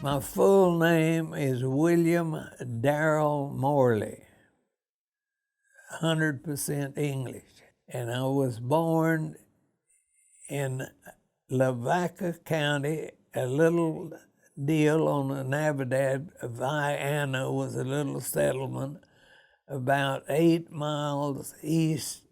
My full name is William Darrell Morley, 100% English. And I was born in Lavaca County, a little deal on the Navidad. Vienna was a little settlement about 8 miles east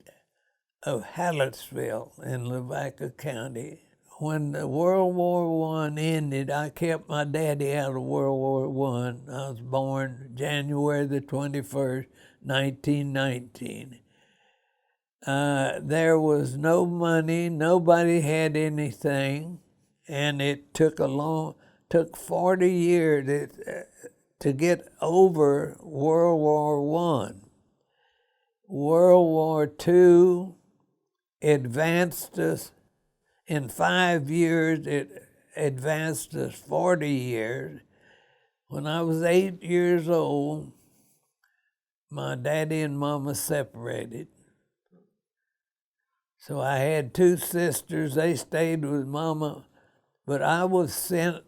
of Hallettsville in Lavaca County. When the World War I ended, I kept my daddy out of World War I. I was born January the 21st, 1919. There was no money, nobody had anything, and it took 40 years to get over World War I. World War II advanced us. In 5 years, it advanced us 40 years. When I was 8 years old, my daddy and mama separated. So I had 2 sisters. They stayed with mama, but I was sent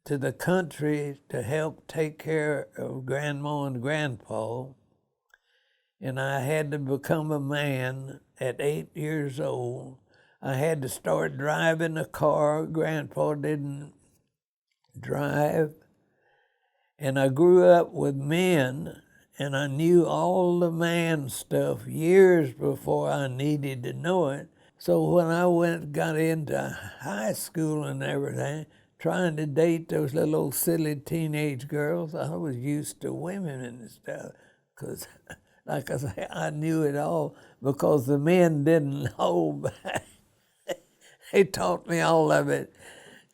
to the country to help take care of grandma and grandpa. And I had to become a man at 8 years old. I had to start driving a car. Grandpa didn't drive. And I grew up with men, and I knew all the man stuff years before I needed to know it. So when I got into high school and everything, trying to date those little old silly teenage girls, I was used to women and stuff, because like I say, I knew it all because the men didn't know. They taught me all of it.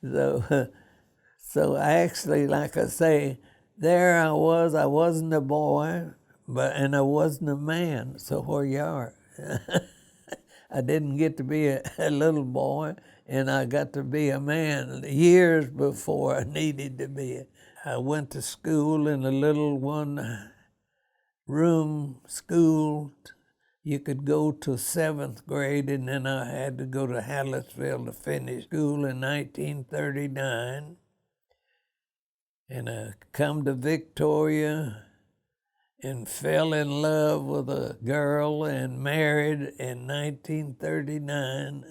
So actually, like I say, there I wasn't a boy, and I wasn't a man, so where you are. I didn't get to be a little boy, and I got to be a man years before I needed to be. I went to school in a little one-room school. You could go to 7th grade, and then I had to go to Hallettsville to finish school in 1939. And I come to Victoria and fell in love with a girl and married in 1939,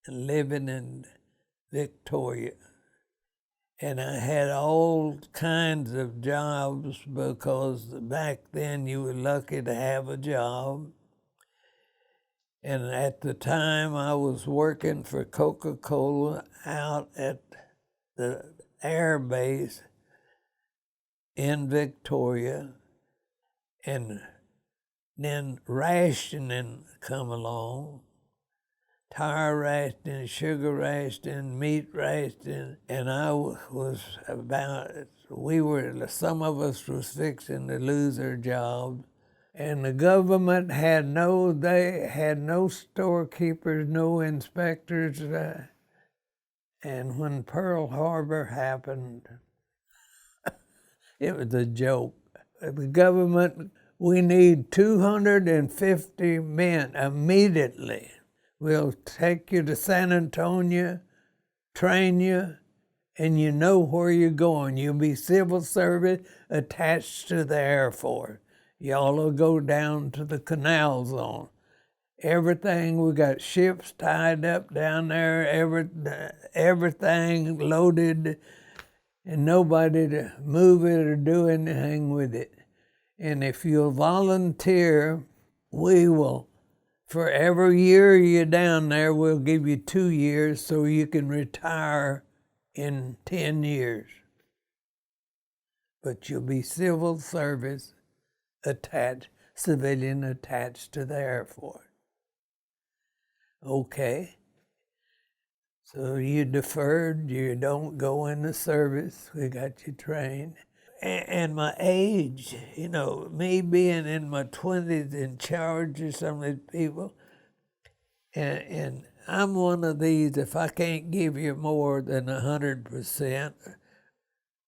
and living in Victoria. And I had all kinds of jobs because back then you were lucky to have a job. And at the time, I was working for Coca-Cola out at the air base in Victoria. And then rationing come along, tire rationing, sugar rationing, meat rationing, and some of us was fixing to lose our jobs. And the government had no storekeepers, no inspectors. And when Pearl Harbor happened, it was a joke. The government, we need 250 men immediately. We'll take you to San Antonio, train you, and you know where you're going. You'll be civil service attached to the Air Force. Y'all will go down to the Canal Zone. Everything, we got ships tied up down there, everything loaded, and nobody to move it or do anything with it. And if you'll volunteer, we will, for every year you're down there, we'll give you 2 years so you can retire in 10 years. But you'll be civil service civilian attached to the Air Force. Okay. So you deferred, you don't go in the service, we got you trained. And my age, me being in my 20s in charge of some of these people, and I'm one of these, if I can't give you more than 100%,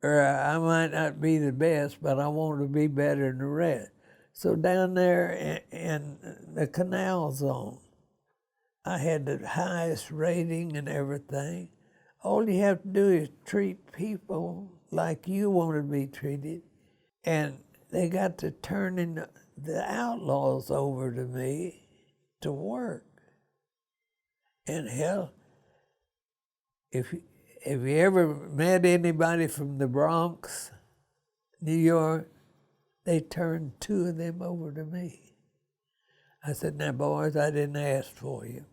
or I might not be the best, but I want to be better than the rest. So down there in the Canal Zone, I had the highest rating and everything. All you have to do is treat people like you want to be treated. And they got to turning the outlaws over to me to work. And hell, if you ever met anybody from the Bronx, New York, they turned two of them over to me. I said, now boys, I didn't ask for you.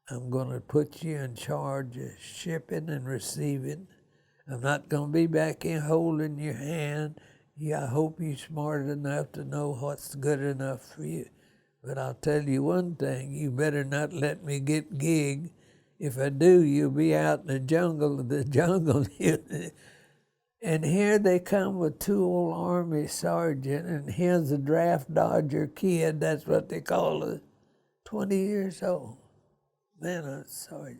I'm going to put you in charge of shipping and receiving. I'm not going to be back in holding your hand. Yeah, I hope you're smart enough to know what's good enough for you. But I'll tell you one thing, you better not let me get gig. If I do, you'll be out in the jungle. And here they come with two old Army sergeants, and here's a draft dodger kid, that's what they call it, 20 years old. Man, I'm sorry.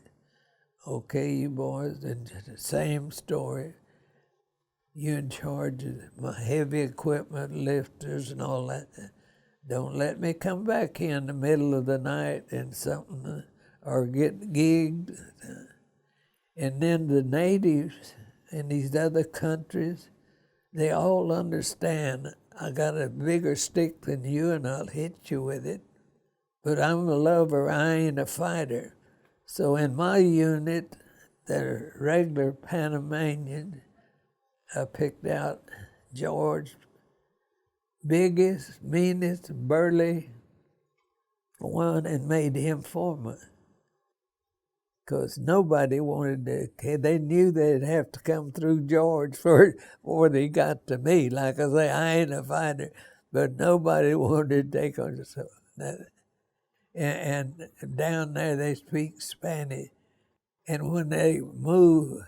Okay, you boys, and the same story. You're in charge of my heavy equipment, lifters and all that. Don't let me come back here in the middle of the night and something, or get gigged. And then the natives in these other countries, they all understand, I got a bigger stick than you and I'll hit you with it. But I'm a lover, I ain't a fighter. So in my unit, the regular Panamanian, I picked out George, biggest, meanest, burly one, and made him foreman. Because nobody wanted to, they knew they'd have to come through George before they got to me. Like I say, I ain't a fighter, but nobody wanted to take on that. And down there they speak Spanish. And when they move,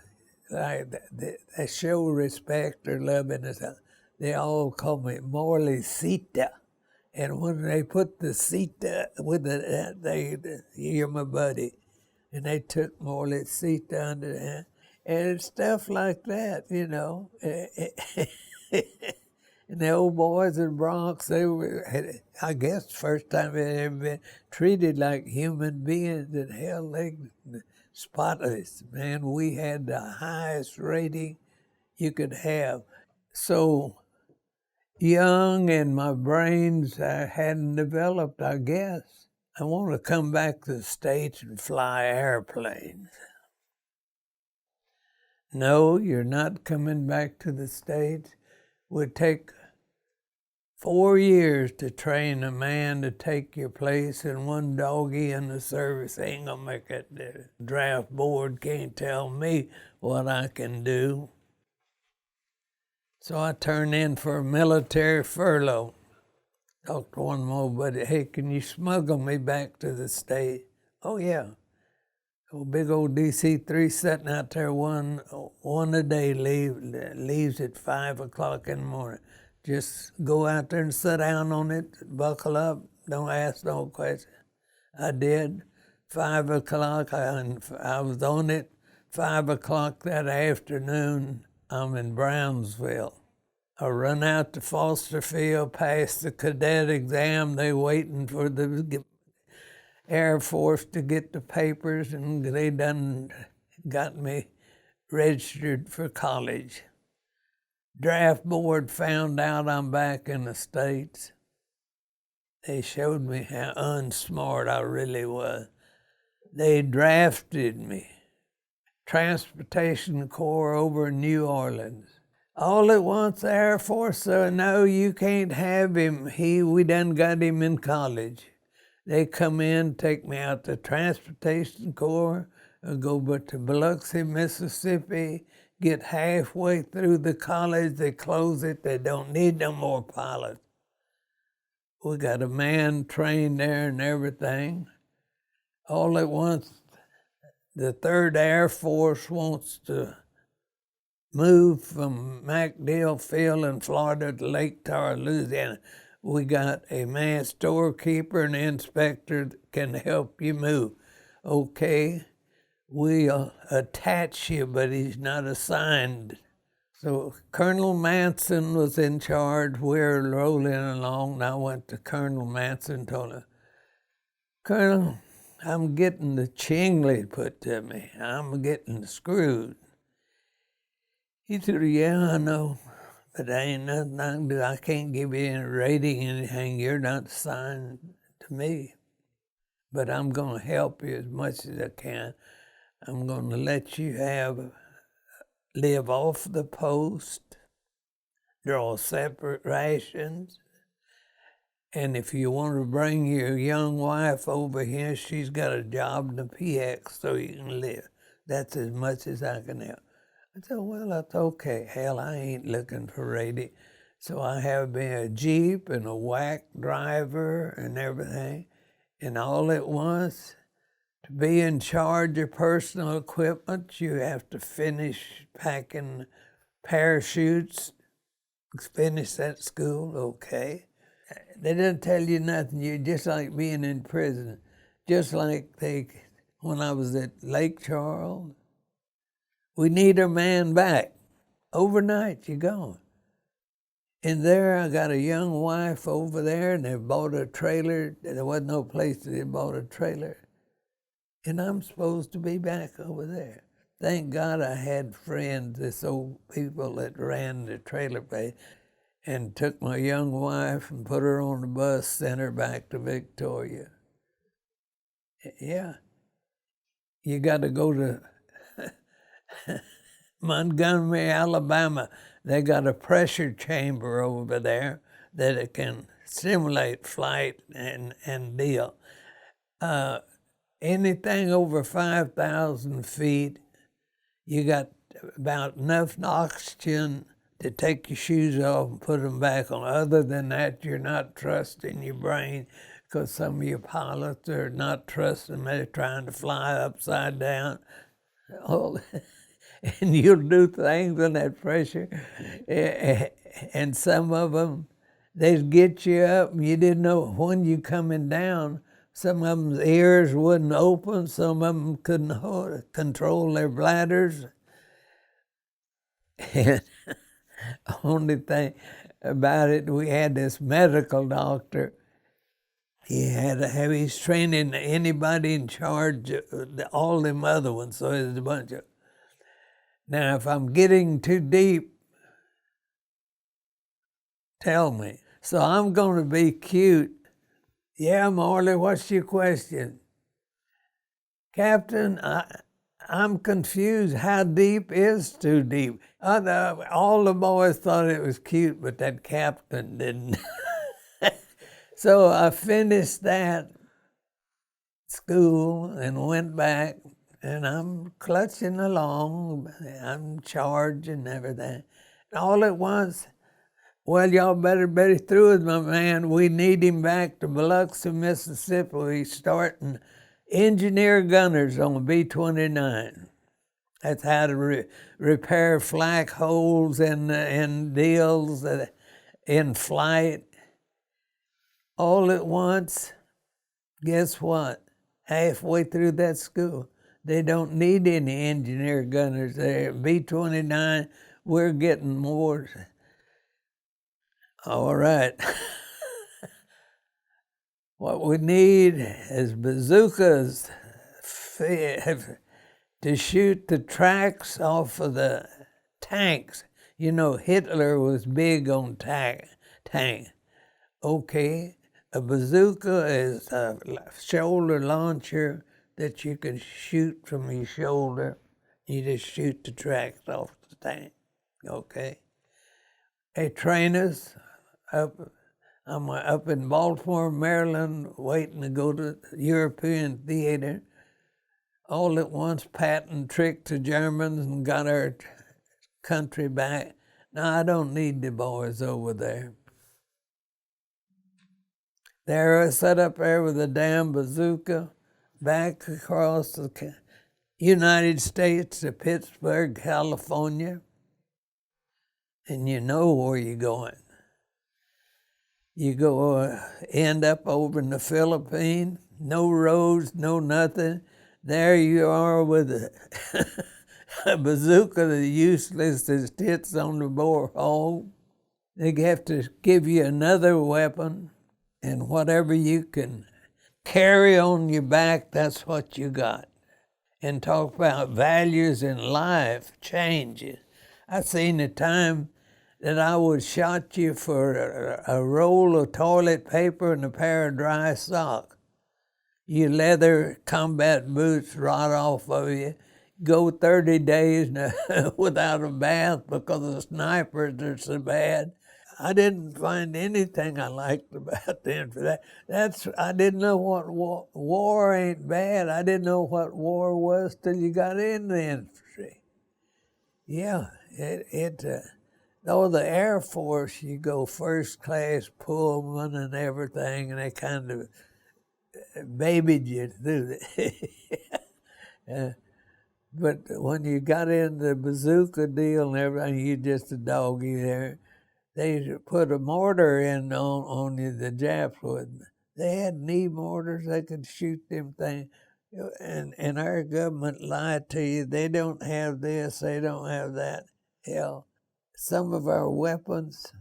like they show respect or love in us, they all call me Morley Sita. And when they put the Sita with you're my buddy. And they took Morley Sita under there. And it's stuff like that, you know. And the old boys in Bronx, they were, I guess, the first time they ever been treated like human beings. And hell, they spotted us. Man, we had the highest rating you could have. So young and my brains hadn't developed, I guess. I want to come back to the States and fly airplanes. No, you're not coming back to the States. It would take 4 years to train a man to take your place, and one doggy in the service ain't gonna make it. The draft board can't tell me what I can do. So I turned in for a military furlough. Talked to one more buddy, hey, can you smuggle me back to the state? Oh yeah. A big old DC-3 sitting out there, one a day, leaves at 5 o'clock in the morning. Just go out there and sit down on it, buckle up, don't ask no questions. I did. 5 o'clock, I was on it. 5 o'clock that afternoon, I'm in Brownsville. I run out to Foster Field, pass the cadet exam. They waiting for the Air Force to get the papers, and they done got me registered for college. Draft board found out I'm back in the States. They showed me how unsmart I really was. They drafted me. Transportation Corps over in New Orleans. All at once, the Air Force said, no, you can't have him. We done got him in college. They come in, take me out to Transportation Corps, go to Biloxi, Mississippi, get halfway through the college, they close it, they don't need no more pilots. We got a man trained there and everything. All at once, the 3rd Air Force wants to move from MacDill Field in Florida to Lake Tahoe, Louisiana. We got a man storekeeper and inspector that can help you move. Okay, we'll attach you, but he's not assigned. So Colonel Manson was in charge. We were rolling along, and I went to Colonel Manson and told him, Colonel, I'm getting the chingly put to me. I'm getting screwed. He said, yeah, I know, but there ain't nothing I can do. I can't give you any rating, anything. You're not assigned to me. But I'm going to help you as much as I can. I'm going to let you live off the post, draw separate rations. And if you want to bring your young wife over here, she's got a job in the PX so you can live. That's as much as I can help. I said, well, that's okay. Hell, I ain't looking for rating. So I have me a Jeep and a whack driver and everything. And all at once, to be in charge of personal equipment, you have to finish packing parachutes, finish that school, okay. They didn't tell you nothing. You're just like being in prison. Just like when I was at Lake Charles, we need our man back. Overnight, you're gone. And there, I got a young wife over there, and they bought a trailer. There wasn't no place they bought a trailer. And I'm supposed to be back over there. Thank God I had friends, this old people that ran the trailer place, and took my young wife and put her on the bus, sent her back to Victoria. Yeah. You got to go to Montgomery, Alabama. They got a pressure chamber over there that it can simulate flight and deal. Anything over 5,000 feet, you got about enough oxygen to take your shoes off and put them back on. Other than that, you're not trusting your brain, because some of your pilots are not trusting. They're trying to fly upside down. And you'll do things on that pressure. And some of them, they'd get you up and you didn't know when you coming down. Some of them's ears wouldn't open. Some of them couldn't control their bladders. And only thing about it, we had this medical doctor. He had to have his training anybody in charge of all them other ones. So there's a bunch of. Now, if I'm getting too deep, tell me. So I'm going to be cute. Yeah, Morley, what's your question? Captain, I'm confused. How deep is too deep? All the boys thought it was cute, but that captain didn't. So I finished that school and went back, and I'm clutching along. I'm charging everything. And all at once, well, y'all better be through with my man. We need him back to Biloxi, Mississippi. He's starting engineer gunners on B-29. That's how to repair flak holes and deals in flight. All at once, guess what? Halfway through that school, they don't need any engineer gunners there. B-29, we're getting more. All right. What we need is bazookas to shoot the tracks off of the tanks. You know, Hitler was big on tank. Okay, a bazooka is a shoulder launcher that you can shoot from your shoulder. You just shoot the tracks off the tank, okay? They train us I'm up in Baltimore, Maryland, waiting to go to European theater. All at once, Patton tricked the Germans and got our country back. Now, I don't need the boys over there. They're set up there with a damn bazooka, back across the United States to Pittsburgh, California. And you know where you're going. You go end up over in the Philippines, no roads, no nothing. There you are with a bazooka that's useless as tits on the borehole. They have to give you another weapon, and whatever you can carry on your back, that's what you got. And talk about values in life changes. I seen a time that I would shot you for a roll of toilet paper and a pair of dry socks. Your leather combat boots rot off of you. Go 30 days without a bath because the snipers are so bad. I didn't find anything I liked about them for that. I didn't know what war ain't bad. I didn't know what war was till you got in the infantry. Yeah, the Air Force, you go first class Pullman and everything, and they kind of babied you through it. But when you got in the bazooka deal and everything, you just a doggy there. They put a mortar in on you, the Japs would. They had knee mortars, they could shoot them things. And our government lied to you. They don't have this, they don't have that. Hell, some of our weapons,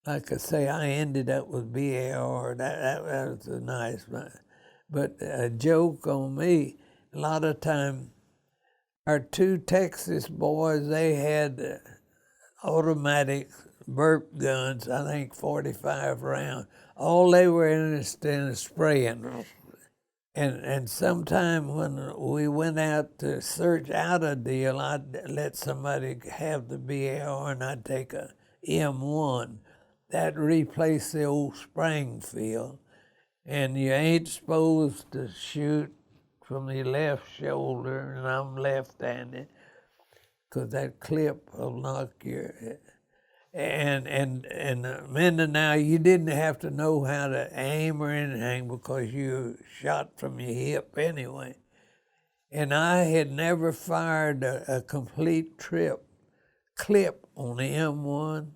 like I say, I ended up with BAR. That was a nice one. But a joke on me, a lot of time, our two Texas boys, they had automatic burp guns, I think 45 rounds. All they were interested in is spraying. And sometime when we went out to search out a deal, I'd let somebody have the BAR and I'd take a M1. That replaced the old Springfield. And you ain't supposed to shoot from your left shoulder, and I'm left-handed, because that clip will knock your... And Mindanao, you didn't have to know how to aim or anything because you shot from your hip anyway. And I had never fired a complete clip on the M1.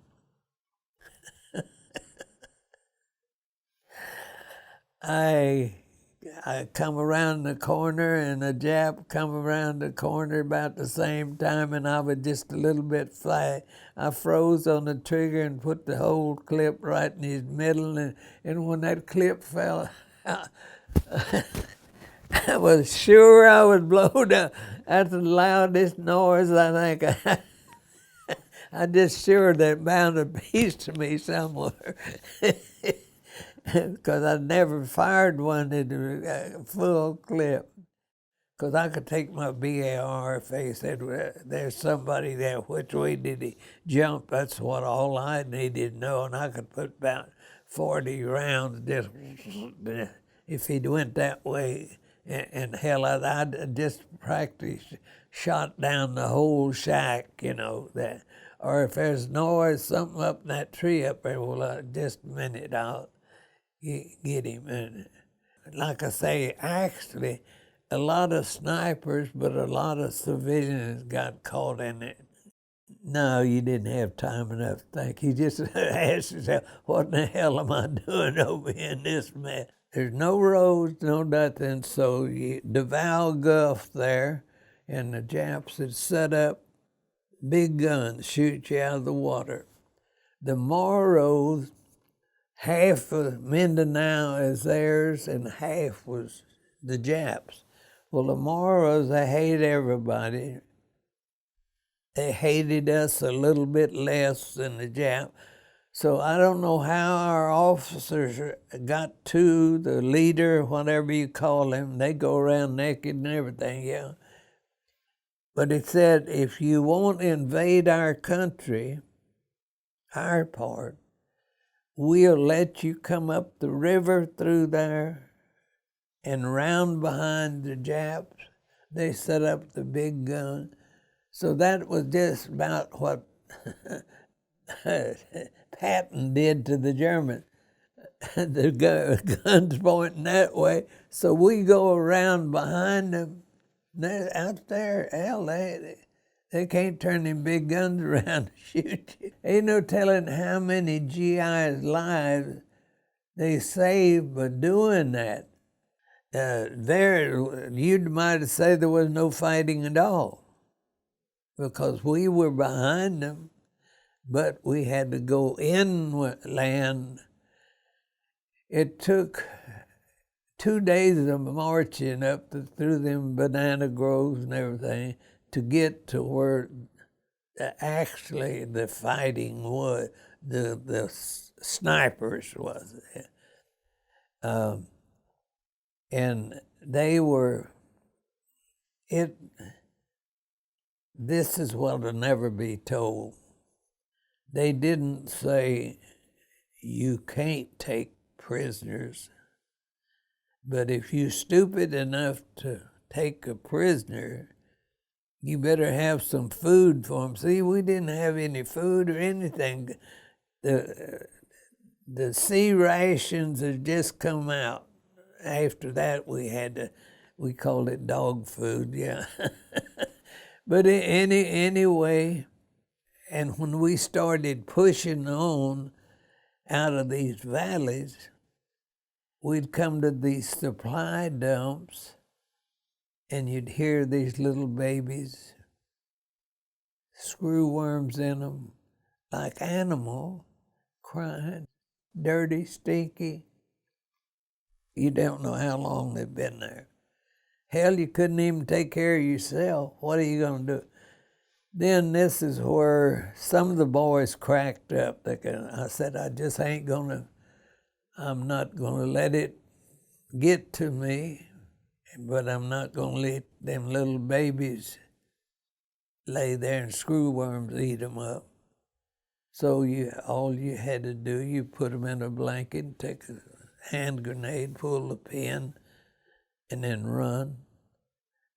I come around the corner and a Jap come around the corner about the same time, and I was just a little bit flat. I froze on the trigger and put the whole clip right in his middle, and when that clip fell out, I was sure I was blown up. That's the loudest noise I think. I'm just sure that bound a piece to me somewhere. Because I never fired one in a full clip. Because I could take my BAR if they said, well, there's somebody there, which way did he jump? That's what all I needed to know, and I could put about 40 rounds just if he'd went that way. And hell, I'd just practice shot down the whole shack, you know, that. Or if there's noise, something up in that tree up there, well, just a minute, I'll get him. And like I say, actually, a lot of snipers, but a lot of civilians got caught in it. No, you didn't have time enough to think. You just asked yourself, what in the hell am I doing over in this mess? There's no roads, no nothing, so the Val Gulf there, and the Japs had set up big guns, shoot you out of the water. The Moros, half of Mindanao is theirs and half was the Japs. Well, the Moros, they hate everybody. They hated us a little bit less than the Jap. So I don't know how our officers got to the leader, whatever you call him. They go around naked and everything, yeah. But it said, if you won't invade our country, our part, we'll let you come up the river through there and round behind the Japs. They set up the big gun. So that was just about what Patton did to the Germans. The guns pointing that way. So we go around behind them. They're out there, hell, they can't turn them big guns around to shoot you. Ain't no telling how many GIs' lives they saved by doing that. You might say there was no fighting at all because we were behind them, but we had to go inland. It took 2 days of marching up through them banana groves and everything to get to where actually the fighting was, the snipers was. And they were, this is what'll never be told. They didn't say, you can't take prisoners, but if you're stupid enough to take a prisoner, you better have some food for them. See, we didn't have any food or anything. The sea rations had just come out. After that, we called it dog food, yeah. But anyway, and when we started pushing on out of these valleys, we'd come to these supply dumps, and you'd hear these little babies, screw worms in them, like animal, crying, dirty, stinky. You don't know how long they've been there. Hell, you couldn't even take care of yourself. What are you going to do? Then this is where some of the boys cracked up. I said, I'm not going to let it get to me, but I'm not going to let them little babies lay there and screw worms eat them up. So all you had to do, you put them in a blanket, take a hand grenade, pull the pin, and then run.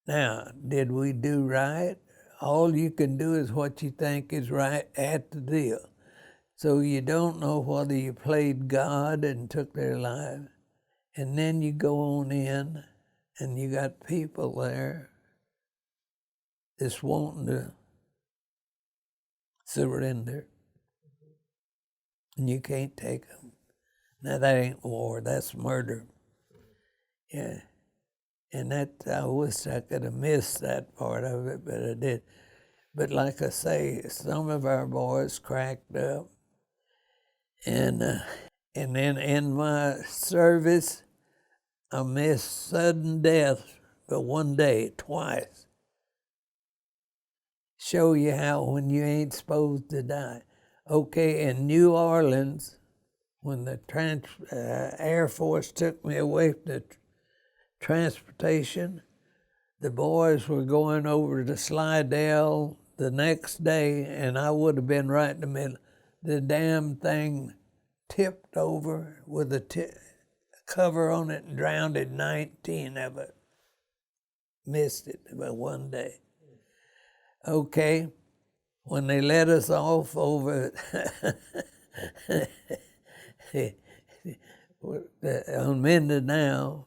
Now, did we do right? All you can do is what you think is right at the deal. So you don't know whether you played God and took their life, and then you go on in, and you got people there that's wanting to surrender, and you can't take them. Now, that ain't war, that's murder. Yeah. And I wish I could have missed that part of it, but I did. But like I say, some of our boys cracked up. And then in my service, I missed sudden death for one day, twice. Show you how when you ain't supposed to die. Okay, in New Orleans, when the Air Force took me away from the transportation, the boys were going over to Slidell the next day, and I would have been right in the middle. The damn thing tipped over with a cover on it and drowned 19 of it. Missed it by one day. Okay, when they let us off over on Mindanao,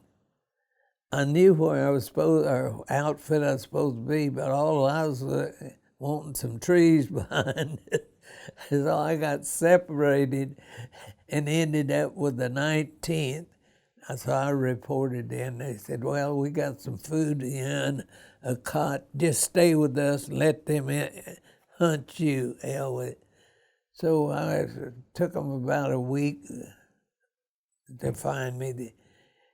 I knew where our outfit I was supposed to be, but all I was wanting some trees behind it. So I got separated and ended up with the 19th. So I reported in. They said, well, we got some food in a cot. Just stay with us and let them hunt you. Hell with it. So I took them about a week to find me.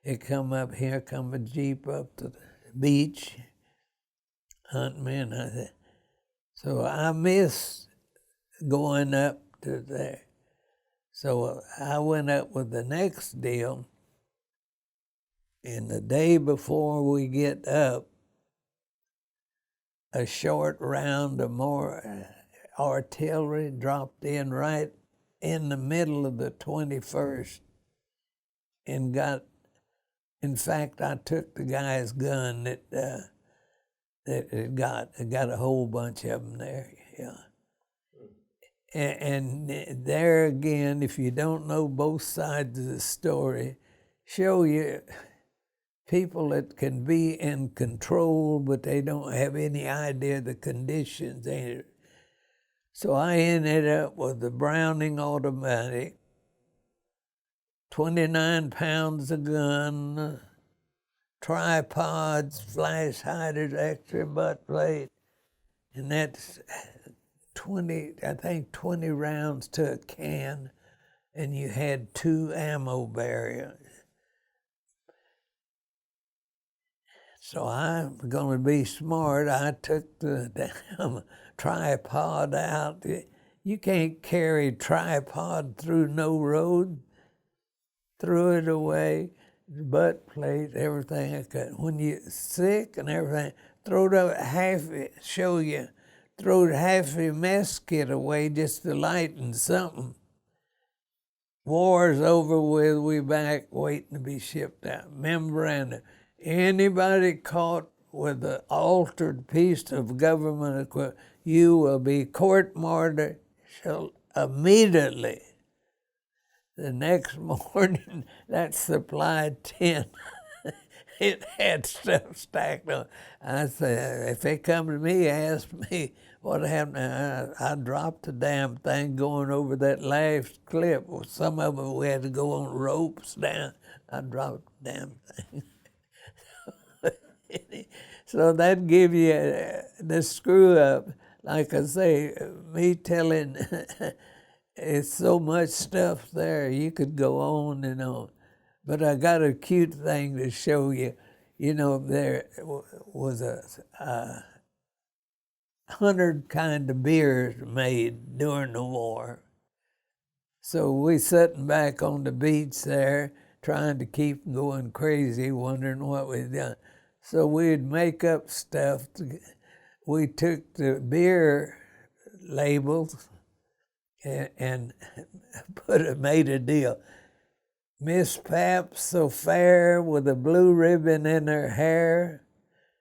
It come up here, come a Jeep up to the beach, hunt me, and so I missed going up to there. So I went up with the next deal, and the day before we get up, a short round of more artillery dropped in right in the middle of the 21st and got. In fact, I took the guy's gun that it got a whole bunch of them there, yeah. And there again, if you don't know both sides of the story, show you people that can be in control, but they don't have any idea of the conditions. So I ended up with the Browning automatic, 29 pounds of gun, tripods, flash hiders, extra butt plate, and that's 20 rounds to a can, and you had 2 ammo barriers. So I'm going to be smart. I took the damn tripod out. You can't carry tripod through no road. Threw it away, butt plate, everything I could. When you're sick and everything, throw half your mess kit away just to lighten something. War's over with, we back waiting to be shipped out. Memorandum, anybody caught with an altered piece of government equipment, you will be court-martialed immediately. The next morning, that supply tent, it had stuff stacked on. I said, if they come to me, ask me what happened. I dropped the damn thing going over that last clip. Some of them we had to go on ropes down. I dropped the damn thing. So that give you the screw up. Like I say, me telling, it's so much stuff there, you could go on and on. But I got a cute thing to show you. You know, there was 100 kind of beers made during the war. So we sitting back on the beach there, trying to keep going crazy, wondering what we'd done. So we'd make up stuff. We took the beer labels and made a deal. Miss Pap so fair with a blue ribbon in her hair,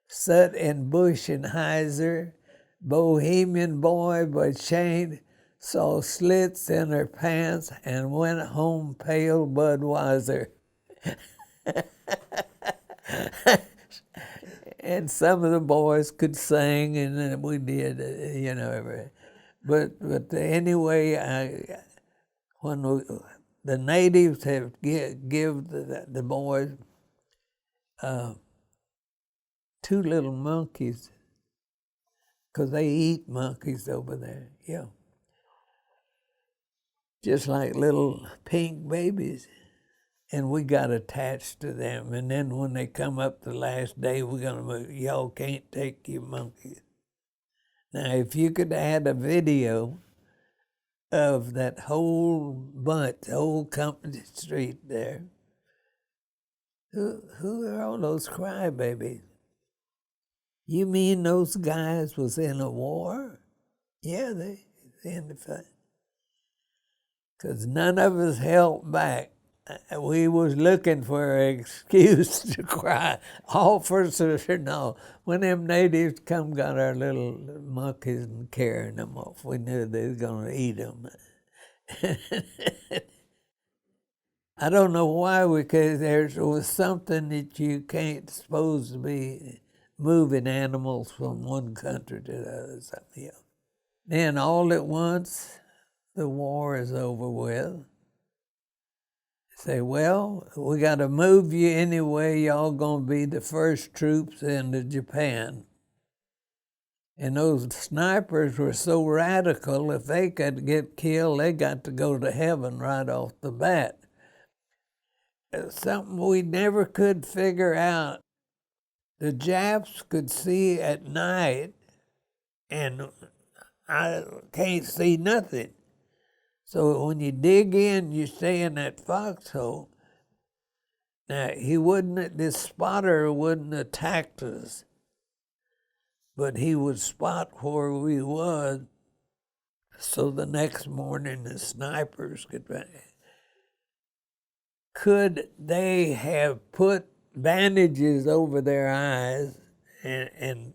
sat in Busch-Anheuser, bohemian boy but chained, saw slits in her pants and went home pale Budweiser. And some of the boys could sing, and we did, you know. But anyway, the natives have give the boys 2 little monkeys, because they eat monkeys over there, yeah. Just like little pink babies. And we got attached to them. And then when they come up the last day, we're going to move. Y'all can't take your monkeys. Now, if you could add a video of that whole bunch, the whole Company Street there, who are all those crybabies? You mean those guys was in a war? Yeah, they in the fight. Because none of us held back. We was looking for an excuse to cry. All for no. When them natives come got our little monkeys and carrying them off, we knew they was going to eat them. I don't know why, because there was something that you can't supposed to be moving animals from one country to the other. Something else. Then all at once, the war is over with. Say, well, we got to move you anyway. Y'all going to be the first troops into Japan. And those snipers were so radical, if they could get killed, they got to go to heaven right off the bat. Something we never could figure out. The Japs could see at night, and I can't see nothing. So when you dig in, you stay in that foxhole. Now, this spotter wouldn't attack us, but he would spot where we was, so the next morning the snipers could they have put bandages over their eyes and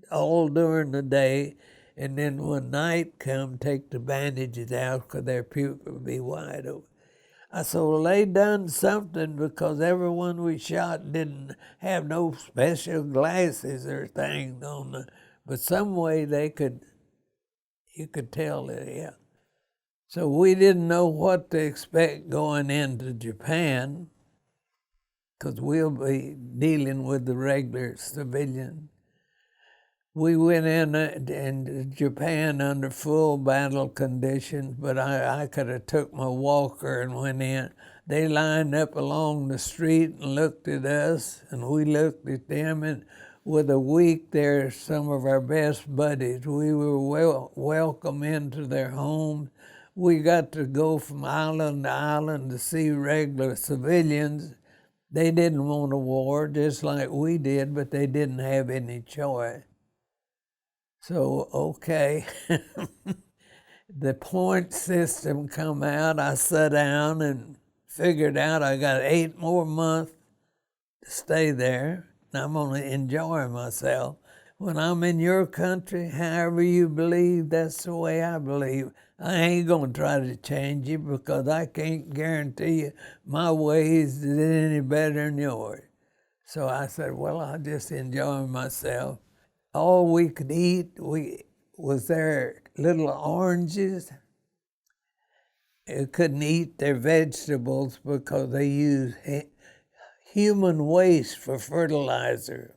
all during the day, and then when night come, take the bandages out because their pupil would be wide open. I said, well, they done something, because everyone we shot didn't have no special glasses or things on but some way you could tell that, yeah. So we didn't know what to expect going into Japan, because we'll be dealing with the regular civilians. We went in Japan under full battle conditions, but I could have took my walker and went in. they lined up along the street and looked at us, and we looked at them, and with a week, they're some of our best buddies. We were welcome into their homes. We got to go from island to island to see regular civilians. They didn't want a war just like we did, but they didn't have any choice. So, okay. The point system come out. I sat down and figured out I got 8 more months to stay there. I'm going to enjoy myself. When I'm in your country, however you believe, that's the way I believe. I ain't going to try to change you because I can't guarantee you my ways is any better than yours. So I said, well, I'll just enjoy myself. All we could eat was their little oranges. They couldn't eat their vegetables because they used human waste for fertilizer.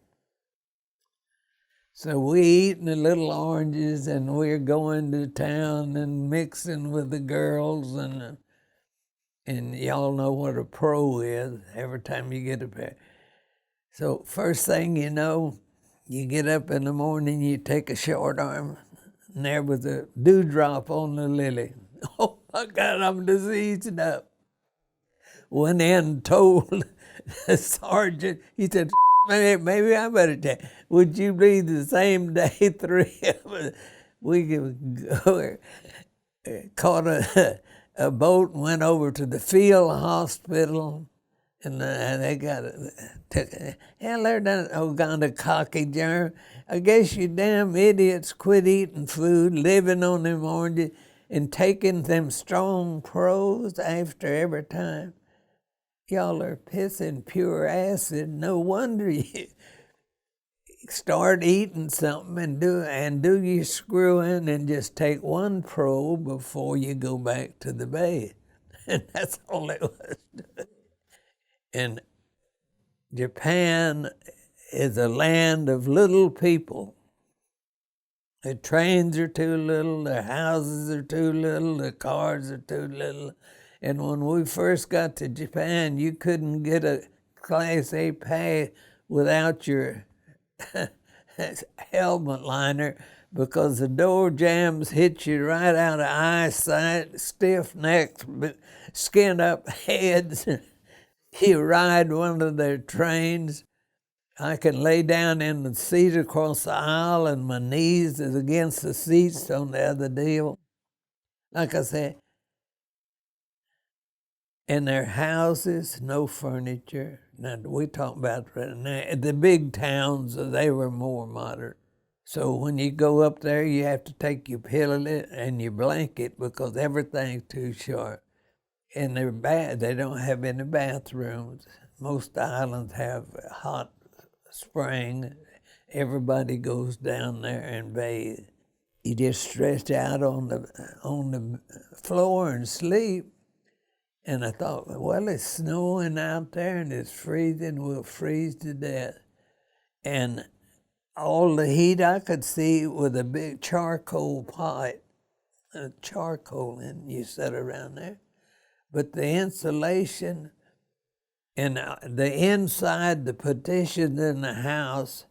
So we eating the little oranges, and we're going to town and mixing with the girls, and y'all know what a pro is every time you get a pair. So first thing you know, you get up in the morning, you take a short arm, and there was a dewdrop on the lily. Oh my God, I'm diseased up. Went in and told the sergeant, he said, maybe I better take. Would you be the same day 3 of us? We caught a boat and went over to the field hospital, and they got hell, they're done Uganda cocky germ. I guess you damn idiots quit eating food, living on them oranges, and taking them strong pros after every time. Y'all are pissing pure acid. No wonder you start eating something and do your screwing and just take 1 pro before you go back to the bed. And that's all it was. And Japan is a land of little people. The trains are too little, the houses are too little, the cars are too little. And when we first got to Japan, you couldn't get a Class A pass without your helmet liner because the door jams hit you right out of eyesight, stiff necks, skinned up heads. You ride one of their trains. I can lay down in the seat across the aisle and my knees is against the seats on the other deal. Like I said, in their houses, no furniture. Now, we talk about the big towns, they were more modern. So when you go up there, you have to take your pillow and your blanket because everything's too short. And they're bad. They don't have any bathrooms. Most islands have hot spring. Everybody goes down there and bathe. You just stretch out on the floor and sleep. And I thought, well, it's snowing out there and it's freezing. We'll freeze to death. And all the heat I could see with a big charcoal pot, charcoal, and you sit around there. But the insulation and the inside, the partitions in the house,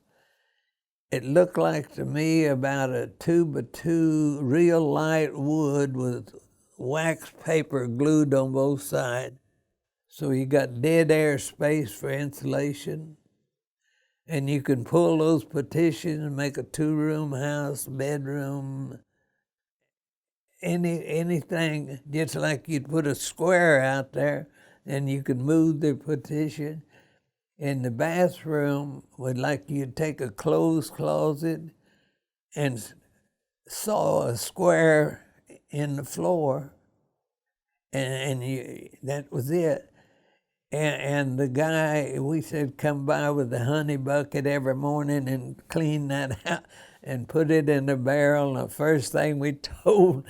it looked like to me about a 2x2 real light wood with wax paper glued on both sides. So you got dead air space for insulation. And you can pull those partitions and make a 2-room house, bedroom, anything, just like you'd put a square out there, and you could move the partition. In the bathroom, would like you'd take a clothes closet and saw a square in the floor, and that was it. And the guy, we said, come by with the honey bucket every morning and clean that out and put it in a barrel. And the first thing we told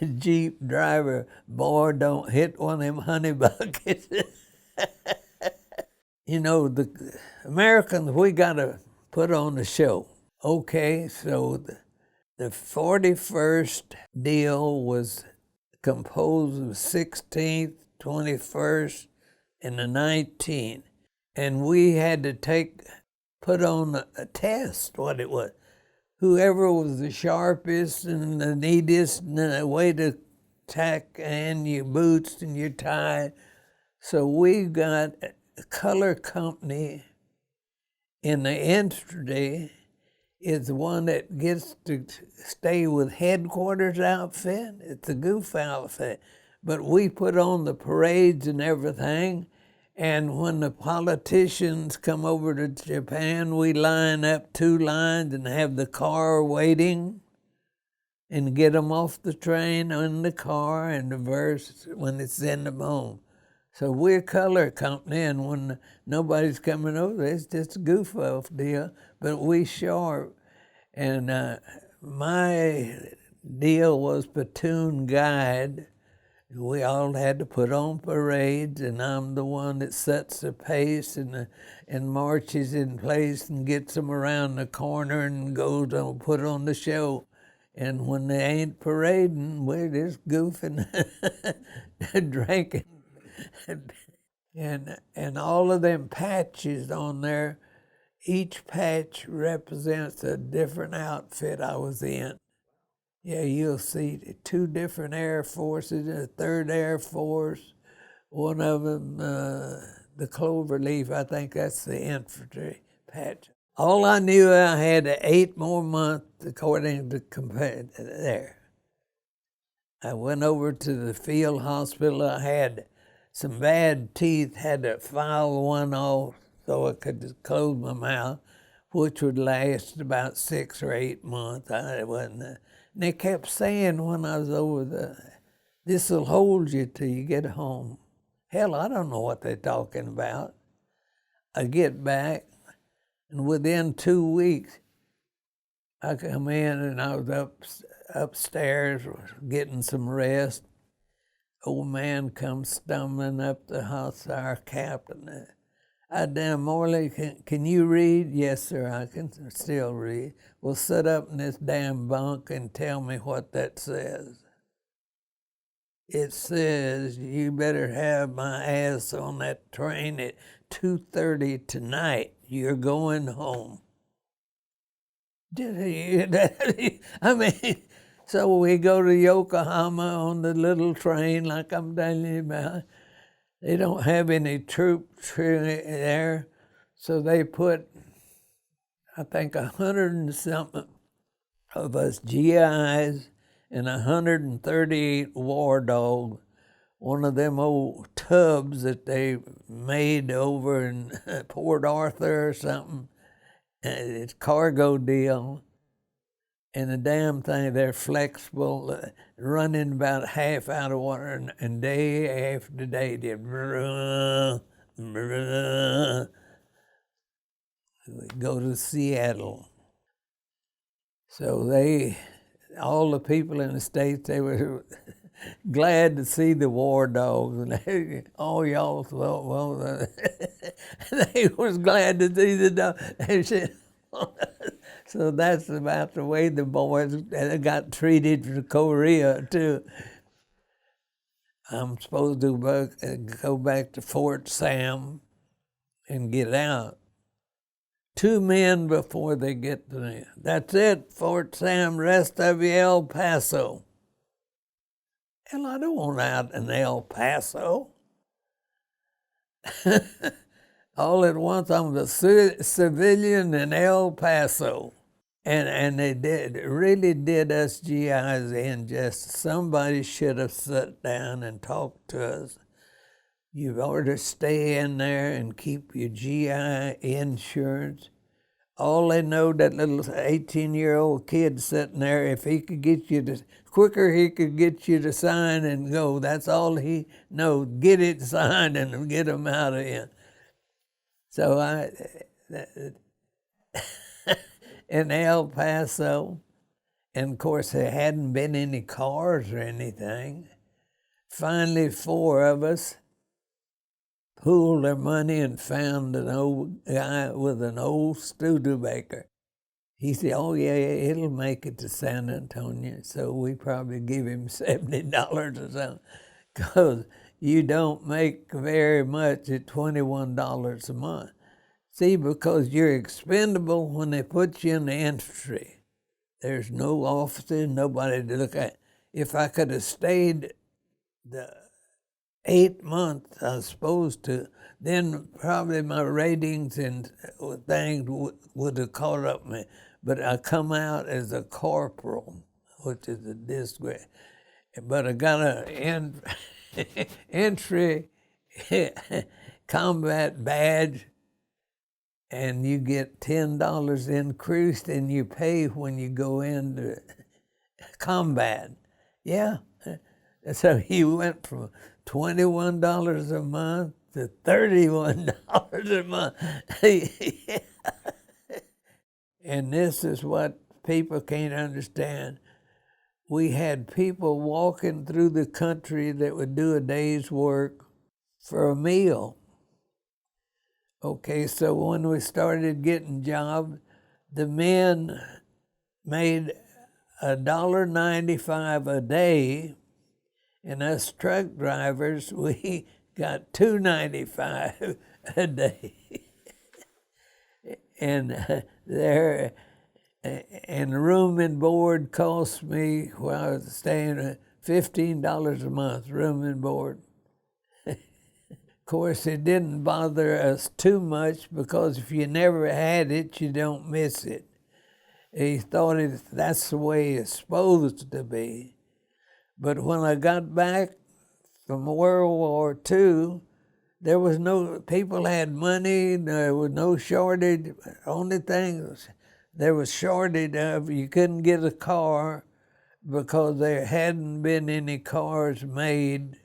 the Jeep driver, boy, don't hit one of them honey buckets. You know, the Americans, we got to put on a show. Okay, so the 41st deal was composed of 16th, 21st, and the 19th. And we had to put on a test, what it was. Whoever was the sharpest and the neatest and the way to tack and your boots and your tie. So we got a color company in the infantry is the one that gets to stay with headquarters outfit. It's a goof outfit. But we put on the parades and everything. And when the politicians come over to Japan, we line up 2 lines and have the car waiting and get them off the train in the car and reverse when they send them home. So we're color company, and when nobody's coming over, it's just a goof off deal, but we sharp. And my deal was platoon guide. We all had to put on parades, and I'm the one that sets the pace and marches in place and gets them around the corner and goes and put on the show. And when they ain't parading, we're just goofing, drinking. And all of them patches on there, each patch represents a different outfit I was in. Yeah, you'll see 2 different Air Forces, a 3rd Air Force, one of them, the Cloverleaf, I think that's the infantry patch. All I knew, I had 8 more months according to there. I went over to the field hospital. I had some bad teeth, had to file one off so I could close my mouth, which would last about 6 or 8 months. I wasn't. And they kept saying when I was over this'll hold you till you get home. Hell, I don't know what they're talking about. I get back, and within 2 weeks, I come in and I was upstairs getting some rest. Old man comes stumbling up the house, our captain. Damn, Morley, can you read? Yes, sir, I can still read. Well, sit up in this damn bunk and tell me what that says. It says you better have my ass on that train at 2:30 tonight. You're going home. I mean, so we go to Yokohama on the little train like I'm telling you about. They don't have any troops there, so they put, I think, 100 and something of us GIs and 138 war dogs. One of them old tubs that they made over in Port Arthur or something. It's cargo deal. And the damn thing, they're flexible, running about half out of water, and day after day, they go to Seattle. So all the people in the States, they were glad to see the war dogs, and all y'all thought, well, they was glad to see the dogs. So that's about the way the boys got treated in Korea, too. I'm supposed to go back to Fort Sam and get out. 2 men before they get to me. That's it, Fort Sam, rest of you El Paso. Hell, I don't want out in El Paso. All at once, I'm a civilian in El Paso. And they really did us GIs injustice. Somebody should have sat down and talked to us. You ought to stay in there and keep your GI insurance. All they know, that little 18-year-old kid sitting there, if he could get you to, quicker he could get you to sign and go. That's all he knows. Get it signed and get them out of here. So in El Paso, and of course there hadn't been any cars or anything. Finally, 4 of us pooled their money and found an old guy with an old Studebaker. He said, oh yeah, it'll make it to San Antonio. So we probably give him $70 or something, because you don't make very much at $21 a month. See, because you're expendable when they put you in the infantry. There's no officers, nobody to look at. If I could have stayed the 8 months I was supposed to, then probably my ratings and things would have caught up me. But I come out as a corporal, which is a disgrace. But I got an entry combat badge, and you get $10 increased, and you pay when you go into combat. Yeah. So he went from $21 a month to $31 a month. And this is what people can't understand. We had people walking through the country that would do a day's work for a meal. Okay, so when we started getting jobs, the men made $1.95 a day, and us truck drivers, we got $2.95 a day. And room and board cost me, while I was staying, $15 a month, room and board. Of course, it didn't bother us too much, because if you never had it, you don't miss it. He thought that's the way it's supposed to be. But when I got back from World War II, there was people had money, there was no shortage. Only thing there was shortage of, you couldn't get a car because there hadn't been any cars made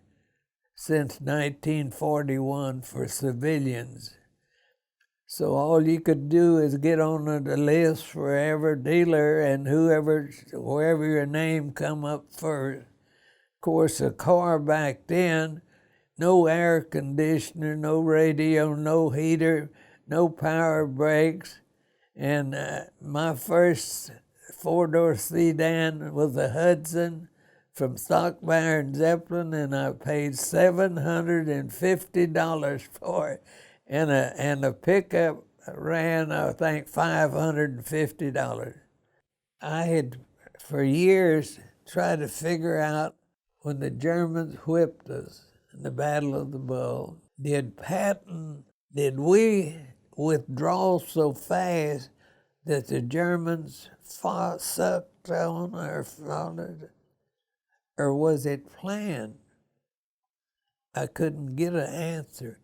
since 1941 for civilians. So all you could do is get on the list for every dealer, and wherever your name come up first. Of course, a car back then, no air conditioner, no radio, no heater, no power brakes. And my first four-door sedan was a Hudson from Stockmeyer and Zeppelin, and I paid $750 for it. And a pickup ran, I think, $550. I had, for years, tried to figure out, when the Germans whipped us in the Battle of the Bulge, did we withdraw so fast that the Germans sucked on or followed, or was it planned? I couldn't get an answer.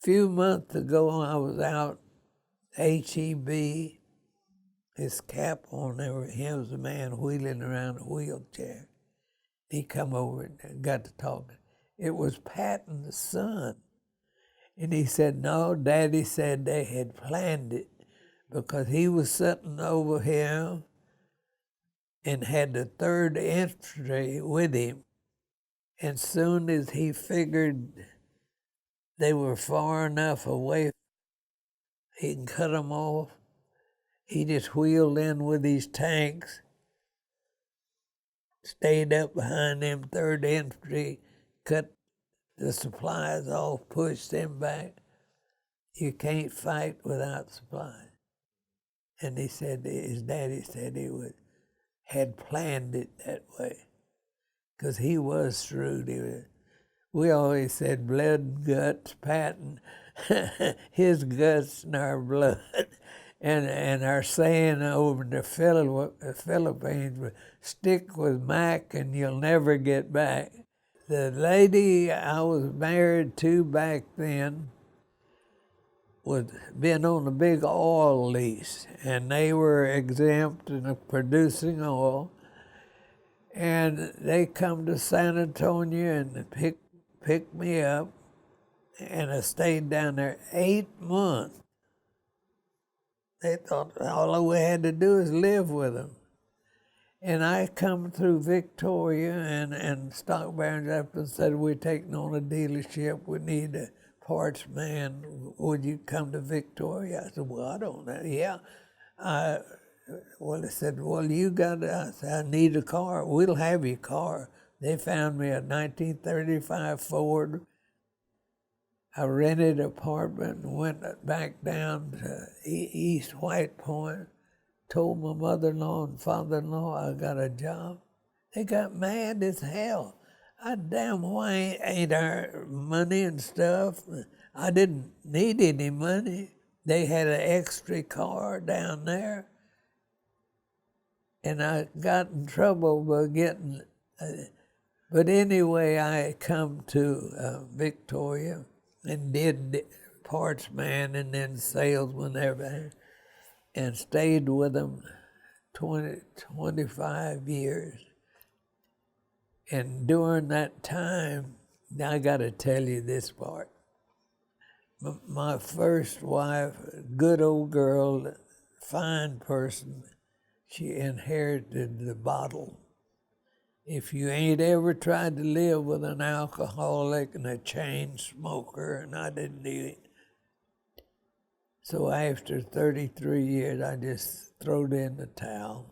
A few months ago, I was out, HEB, his cap on there, he was a man wheeling around a wheelchair. He come over and got to talking. It was Patton's son. And he said, no, Daddy said they had planned it, because he was sitting over here and had the 3rd Infantry with him. And soon as he figured they were far enough away, he can cut them off, he just wheeled in with his tanks, stayed up behind them 3rd Infantry, cut the supplies off, pushed them back. You can't fight without supplies. And he said, his daddy said he had planned it that way, because he was shrewd. We always said blood and guts, Patton, his guts and our blood. And our saying over in the Philippines was, stick with Mac and you'll never get back. The lady I was married to back then was been on a big oil lease, and they were exempt and producing oil. And they come to San Antonio and picked me up, and I stayed down there 8 months. They thought all we had to do is live with them. And I come through Victoria, and Stockmeyer and Zeppelin said, we're taking on a dealership, we need a parts man, would you come to Victoria? I said, well, I don't know. Yeah. Well, they said, well, I said, I need a car. We'll have your car. They found me a 1935 Ford. I rented an apartment and went back down to East White Point, told my mother-in-law and father-in-law I got a job. They got mad as hell. I damn why ain't our money and stuff. I didn't need any money. They had an extra car down there. And I got in trouble by getting, but anyway, I come to Victoria and did parts man and then salesman, everything, and stayed with them 25 years. And during that time, I got to tell you this part. My first wife, good old girl, fine person, she inherited the bottle. If you ain't ever tried to live with an alcoholic and a chain smoker, and I didn't do it. So after 33 years, I just throwed in the towel.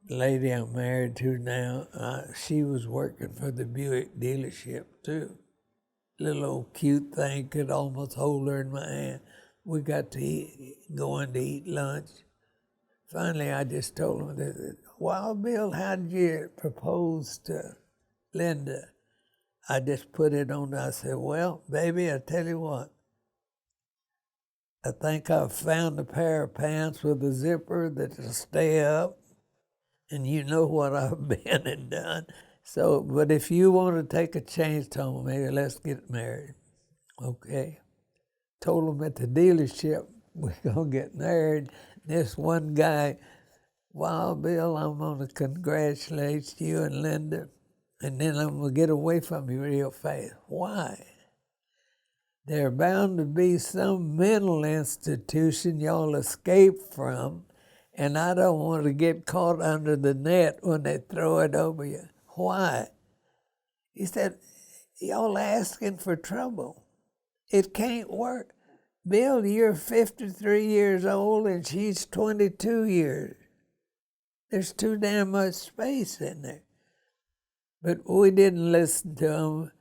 The lady I'm married to now, she was working for the Buick dealership too. Little old cute thing, could almost hold her in my hand. We got to going to eat lunch. Finally, I just told him, that, "Well, Bill, how did you propose to Linda?" I just put it on. I said, "Well, baby, I tell you what. I think I've found a pair of pants with a zipper that'll stay up, and you know what I've been and done. So, but if you want to take a chance, Tom, maybe let's get married." Okay. Told him at the dealership, we're going to get married. This one guy, "Well, Bill, I'm going to congratulate you and Linda, and then I'm going to get away from you real fast." Why? There's bound to be some mental institution y'all escape from, and I don't want to get caught under the net when they throw it over you. Why? He said, "Y'all asking for trouble. It can't work. Bill, you're 53 years old and she's 22 years. There's too damn much space in there." But we didn't listen to him.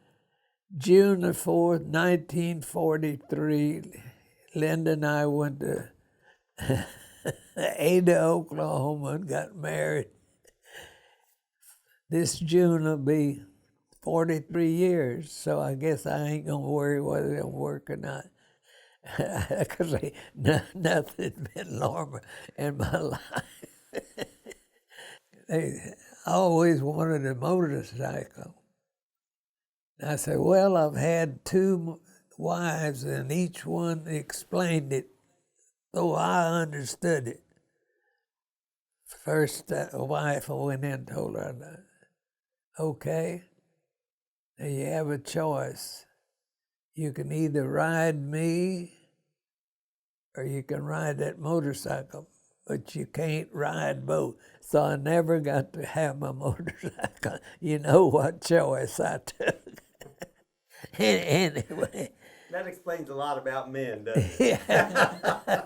June the 4th, 1943, Linda and I went to Ada, Oklahoma, and got married. This June will be 43 years, so I guess I ain't gonna worry whether it'll work or not. Because nothing's been normal in my life. I always wanted a motorcycle. I said, "Well, I've had 2 wives, and each one explained it, though I understood it." First wife, I went in and told her, "Okay, now you have a choice. You can either ride me or you can ride that motorcycle, but you can't ride both." So I never got to have my motorcycle. You know what choice I took. Anyway. That explains a lot about men, doesn't it? Yeah.